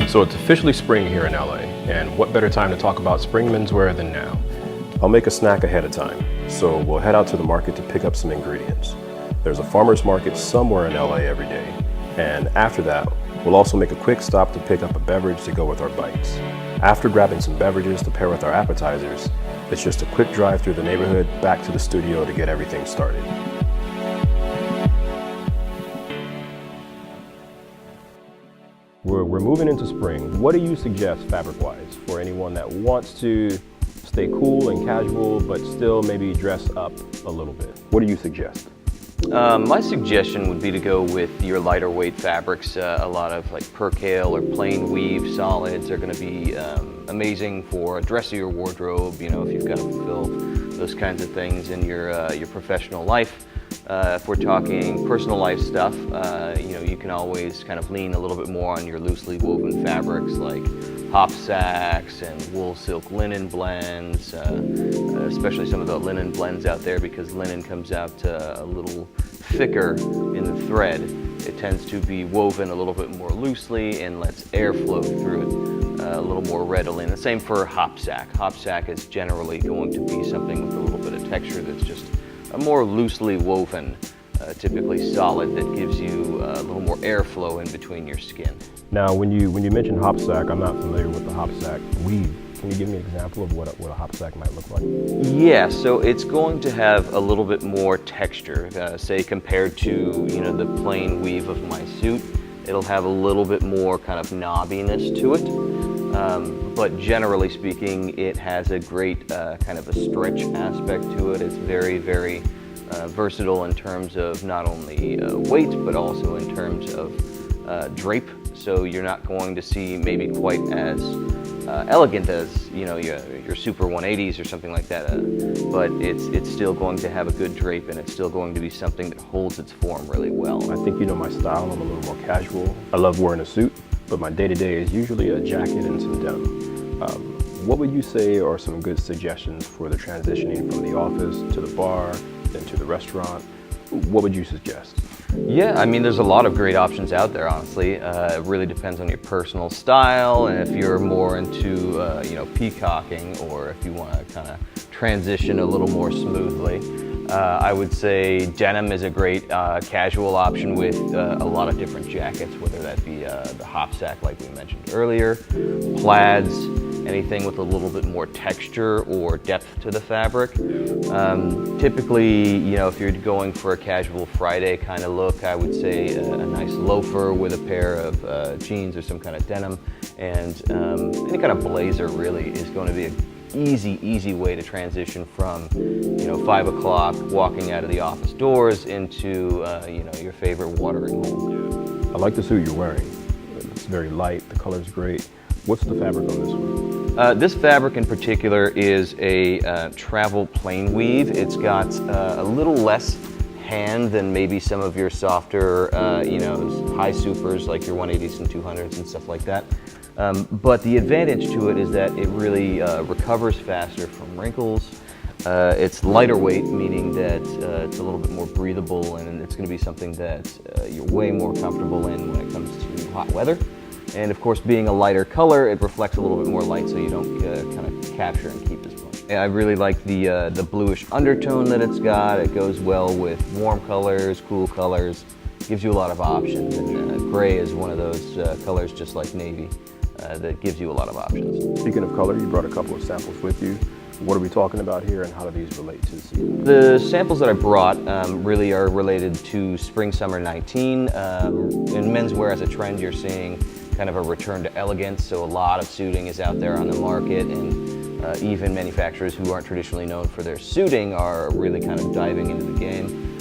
So it's officially spring here in LA, and what better time to talk about spring menswear than now? I'll make a snack ahead of time, so we'll head out to the market to pick up some ingredients. There's a farmer's market somewhere in LA every day, and after that, we'll also make a quick stop to pick up a beverage to go with our bites. After grabbing some beverages to pair with our appetizers, it's just a quick drive through the neighborhood back to the studio to get everything started. We're moving into spring. What do you suggest fabric-wise for anyone that wants to stay cool and casual, but still maybe dress up a little bit? What do you suggest? My suggestion would be to go with your lighter weight fabrics. A lot of like percale or plain weave solids are going to be amazing for dressier wardrobe. You know, if you've got to fulfill those kinds of things in your professional life. If we're talking personal life stuff, you know, you can always kind of lean a little bit more on your loosely woven fabrics like hop sacks and wool silk linen blends, especially some of the linen blends out there, because linen comes out a little thicker in the thread. It tends to be woven a little bit more loosely and lets air flow through it a little more readily. And the same for hop sack. Hop sack is generally going to be something with a little bit of texture that's just a more loosely woven, typically solid, that gives you a little more airflow in between your skin. Now, when you mention hop sack, I'm not familiar with the hop sack weave. Can you give me an example of what a hop sack might look like? Yeah, so it's going to have a little bit more texture, say compared to, you know, the plain weave of my suit. It'll have a little bit more kind of knobbiness to it. But generally speaking, it has a great kind of a stretch aspect to it. It's very, very versatile in terms of not only weight, but also in terms of drape. So you're not going to see maybe quite as elegant as, you know, your Super 180s or something like that. But it's still going to have a good drape, and it's still going to be something that holds its form really well. I think you know my style. I'm a little more casual. I love wearing a suit, but my day-to-day is usually a jacket and some denim. What would you say are some good suggestions for the transitioning from the office to the bar, then to the restaurant? What would you suggest? Yeah, I mean, there's a lot of great options out there, honestly. It really depends on your personal style, and if you're more into, you know, peacocking, or if you want to kind of transition a little more smoothly. I would say denim is a great casual option with a lot of different jackets, whether that be the hop sack like we mentioned earlier, plaids, anything with a little bit more texture or depth to the fabric. Typically, you know, if you're going for a casual Friday kind of look, I would say a nice loafer with a pair of jeans or some kind of denim, and any kind of blazer really is going to be an easy way to transition from, you know, 5 o'clock walking out of the office doors into, you know, your favorite watering hole. I like the suit you're wearing. It's very light, the color's great. What's the fabric on this one? This fabric in particular is a travel plain weave. It's got a little less hand than maybe some of your softer, you know, high supers like your 180s and 200s and stuff like that. But the advantage to it is that it really recovers faster from wrinkles. It's lighter weight, meaning that it's a little bit more breathable, and it's going to be something that you're way more comfortable in when it comes to hot weather. And of course, being a lighter color, it reflects a little bit more light, so you don't kind of capture and keep as much. I really like the bluish undertone that it's got. It goes well with warm colors, cool colors. Gives you a lot of options, and gray is one of those colors, just like navy, that gives you a lot of options. Speaking of color, you brought a couple of samples with you. What are we talking about here, and how do these relate to the season? The samples that I brought really are related to Spring/Summer 19. In menswear as a trend, you're seeing kind of a return to elegance, so a lot of suiting is out there on the market, and even manufacturers who aren't traditionally known for their suiting are really kind of diving into the game.